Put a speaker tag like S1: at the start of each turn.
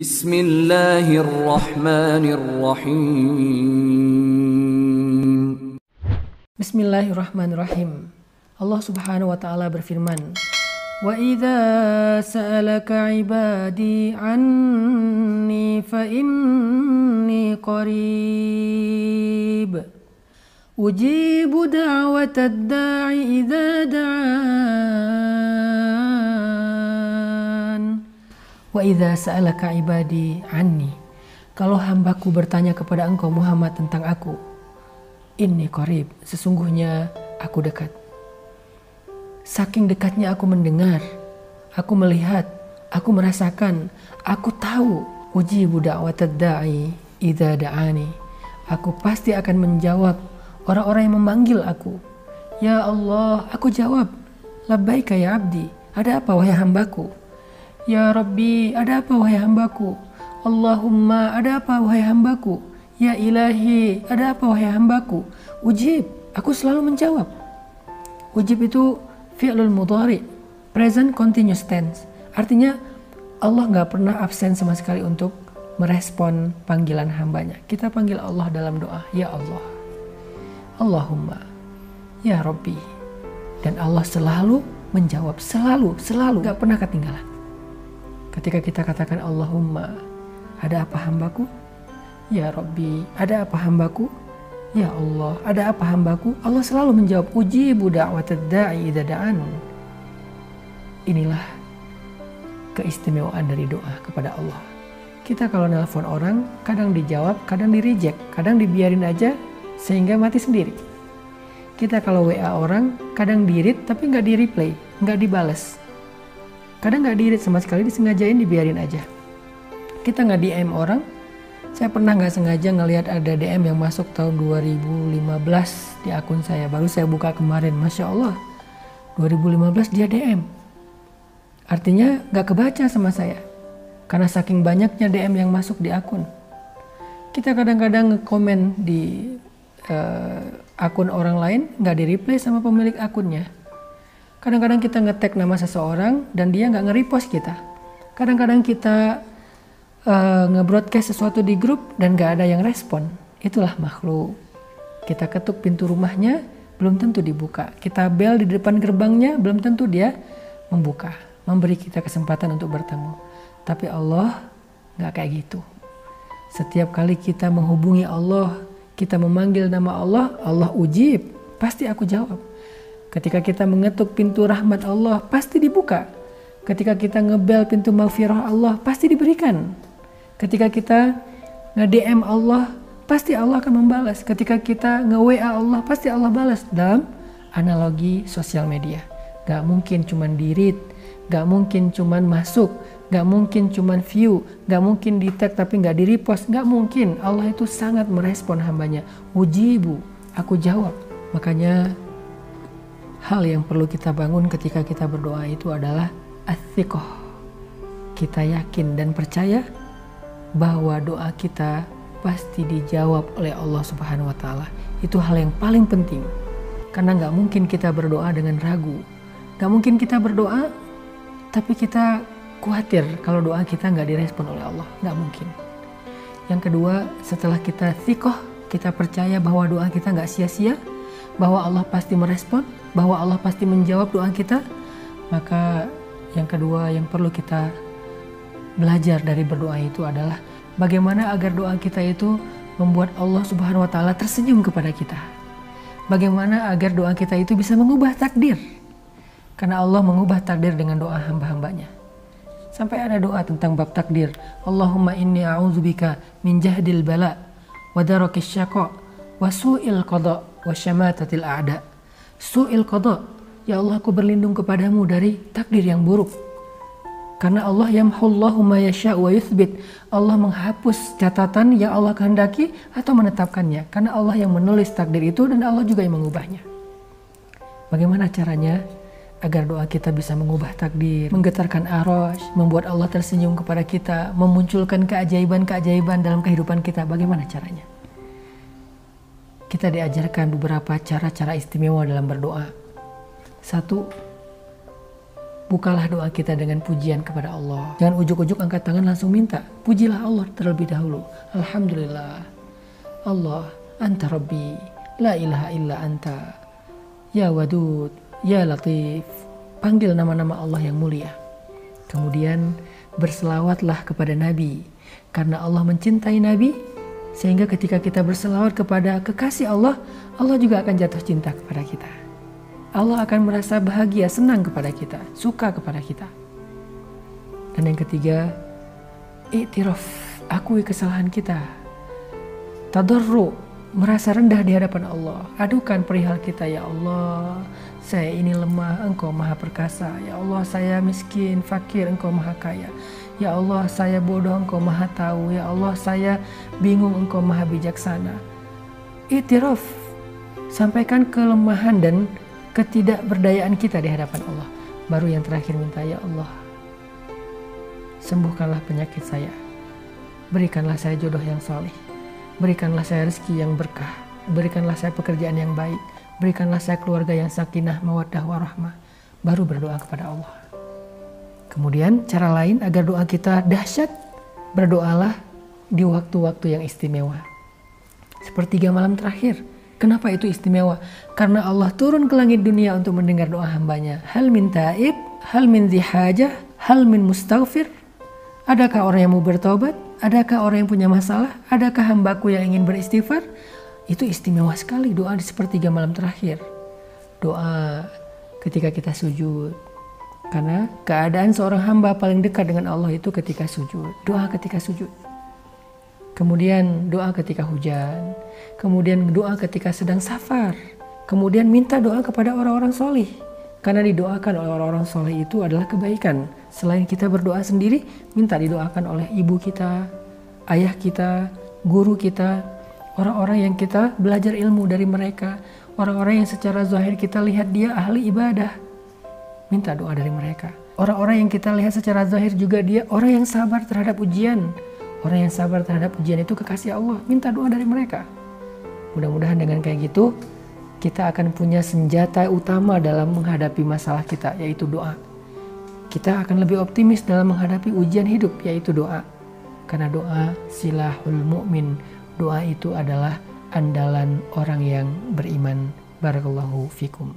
S1: Bismillahirrahmanirrahim.
S2: Bismillahirrahmanirrahim. Allah Subhanahu wa taala berfirman, "Wa idza sa'alaka 'ibadi 'anni fa inni qarib. Ujibu da'watad da'i idza da'an." Wa idza sa'alaka 'ibadi 'anni. Kalau hambaku bertanya kepada engkau Muhammad tentang aku, inni qarib, sesungguhnya aku dekat. Saking dekatnya aku mendengar, aku melihat, aku merasakan, aku tahu. Ujibu da'watad da'i idza da'ani. Aku pasti akan menjawab orang-orang yang memanggil aku. Ya Allah, aku jawab. Labbaika ya abdi. Ada apa wahai hambaku? Ya Rabbi, ada apa wahai hambaku? Allahumma, ada apa wahai hambaku? Ya Ilahi, ada apa wahai hambaku? Ujib, aku selalu menjawab. Ujib itu fi'lul mudhari, present continuous tense. Artinya Allah gak pernah absen sama sekali untuk merespon panggilan hambanya. Kita panggil Allah dalam doa, ya Allah, Allahumma, ya Rabbi. Dan Allah selalu menjawab, selalu, gak pernah ketinggalan. Ketika kita katakan Allahumma, ada apa hambaku? Ya Rabbi, ada apa hambaku? Ya Allah, ada apa hambaku? Allah selalu menjawab, ujibu da'watad da'i idza da'an. Inilah keistimewaan dari doa kepada Allah. Kita kalau nelpon orang, kadang dijawab, kadang di reject, kadang dibiarin aja sehingga mati sendiri. Kita kalau WA orang, kadang di-read tapi nggak di-replay, nggak dibales. Kadang nggak di-read sama sekali, disengajain dibiarin aja. Kita nggak DM orang. Saya pernah nggak sengaja ngelihat ada DM yang masuk tahun 2015 di akun saya. Baru saya buka kemarin, Masya Allah. 2015 dia DM. Artinya nggak kebaca sama saya. Karena saking banyaknya DM yang masuk di akun. Kita kadang-kadang nge-komen di akun orang lain, nggak di-replay sama pemilik akunnya. Kadang-kadang kita nge-tag nama seseorang dan dia nggak nge-repost kita. Kadang-kadang kita nge-broadcast sesuatu di grup dan gak ada yang respon. Itulah makhluk. Kita ketuk pintu rumahnya, belum tentu dibuka. Kita bel di depan gerbangnya, belum tentu dia membuka, memberi kita kesempatan untuk bertemu. Tapi Allah gak kayak gitu. Setiap kali kita menghubungi Allah, kita memanggil nama Allah, Allah ujib, pasti aku jawab. Ketika kita mengetuk pintu rahmat Allah, pasti dibuka. Ketika kita ngebel pintu maghfirah Allah, pasti diberikan. Ketika kita nge-DM Allah, pasti Allah akan membalas. Ketika kita nge-WA Allah, pasti Allah balas. Dalam analogi sosial media, gak mungkin cuman di-read, gak mungkin cuman masuk, gak mungkin cuman view, gak mungkin di-tag tapi gak di-repost, gak mungkin. Allah itu sangat merespon hambanya. Ujibu, aku jawab. Makanya hal yang perlu kita bangun ketika kita berdoa itu adalah ats-tsiqah. Kita yakin dan percaya bahwa doa kita pasti dijawab oleh Allah Subhanahu wa taala. Itu hal yang paling penting. Karena gak mungkin kita berdoa dengan ragu. Gak mungkin kita berdoa tapi kita khawatir kalau doa kita gak direspon oleh Allah. Gak mungkin. Yang kedua, setelah kita tsiqah, kita percaya bahwa doa kita gak sia-sia, bahwa Allah pasti merespon, bahwa Allah pasti menjawab doa kita, maka yang kedua yang perlu kita belajar dari berdoa itu adalah bagaimana agar doa kita itu membuat Allah Subhanahu wa taala tersenyum kepada kita. Bagaimana agar doa kita itu bisa mengubah takdir. Karena Allah mengubah takdir dengan doa hamba-hambanya. Sampai ada doa tentang bab takdir. Allahumma inni a'udzubika min jahdil bala wa darakis syaqa wa su'il qada wa syamatatil a'da. Su'il qada, ya Allah aku berlindung kepadamu dari takdir yang buruk. Karena Allah yamhullahu ma yasha' wa yuthbit. Allah menghapus catatan yang Allah kehendaki atau menetapkannya. Karena Allah yang menulis takdir itu dan Allah juga yang mengubahnya. Bagaimana caranya agar doa kita bisa mengubah takdir, menggetarkan arasy, membuat Allah tersenyum kepada kita, memunculkan keajaiban-keajaiban dalam kehidupan kita? Bagaimana caranya? Kita diajarkan beberapa cara-cara istimewa dalam berdoa. Satu, Bukalah doa kita dengan pujian kepada Allah. Jangan ujuk-ujuk angkat tangan langsung minta. Pujilah Allah terlebih dahulu. Alhamdulillah. Allah, anta Rabbi, la ilaha illa anta. Ya Wadud, ya Latif. Panggil nama-nama Allah yang mulia. Kemudian berselawatlah kepada Nabi. Karena Allah mencintai Nabi, sehingga ketika kita berselawat kepada kekasih Allah, Allah juga akan jatuh cinta kepada kita. Allah akan merasa bahagia, senang kepada kita, suka kepada kita. Dan yang ketiga, i'tiraf, akui kesalahan kita. Tadarru, merasa rendah di hadapan Allah. Adukan perihal kita, ya Allah, saya ini lemah, Engkau maha perkasa. Ya Allah, saya miskin, fakir, Engkau maha kaya. Ya Allah, saya bodoh, Engkau maha tahu. Ya Allah, saya bingung, Engkau maha bijaksana. I'tiraf, sampaikan kelemahan dan ketidakberdayaan kita di hadapan Allah. Baru yang terakhir minta, ya Allah, sembuhkanlah penyakit saya. Berikanlah saya jodoh yang saleh. Berikanlah saya rezeki yang berkah. Berikanlah saya pekerjaan yang baik. Berikanlah saya keluarga yang sakinah, mawaddah, warahmah. Baru berdoa kepada Allah. Kemudian cara lain agar doa kita dahsyat, berdoalah di waktu-waktu yang istimewa. Sepertiga malam terakhir. Kenapa itu istimewa? Karena Allah turun ke langit dunia untuk mendengar doa hambanya. Hal min taib, hal min zihajah, hal min mustaghfir. Adakah orang yang mau bertobat? Adakah orang yang punya masalah? Adakah hambaku yang ingin beristighfar? Itu istimewa sekali doa di sepertiga malam terakhir. Doa ketika kita sujud. Karena keadaan seorang hamba paling dekat dengan Allah itu ketika sujud. Doa ketika sujud. Kemudian doa ketika hujan, kemudian doa ketika sedang safar, kemudian minta doa kepada orang-orang soleh. Karena didoakan oleh orang-orang soleh itu adalah kebaikan. Selain kita berdoa sendiri, minta didoakan oleh ibu kita, ayah kita, guru kita, orang-orang yang kita belajar ilmu dari mereka, orang-orang yang secara zahir kita lihat dia ahli ibadah. Minta doa dari mereka. Orang-orang yang kita lihat secara zahir juga dia orang yang sabar terhadap ujian. Orang yang sabar terhadap ujian itu kekasih Allah. Minta doa dari mereka. Mudah-mudahan dengan kayak gitu, kita akan punya senjata utama dalam menghadapi masalah kita, yaitu doa. Kita akan lebih optimis dalam menghadapi ujian hidup, yaitu doa. Karena doa silahul mu'min. Doa itu adalah andalan orang yang beriman. Barakallahu fikum.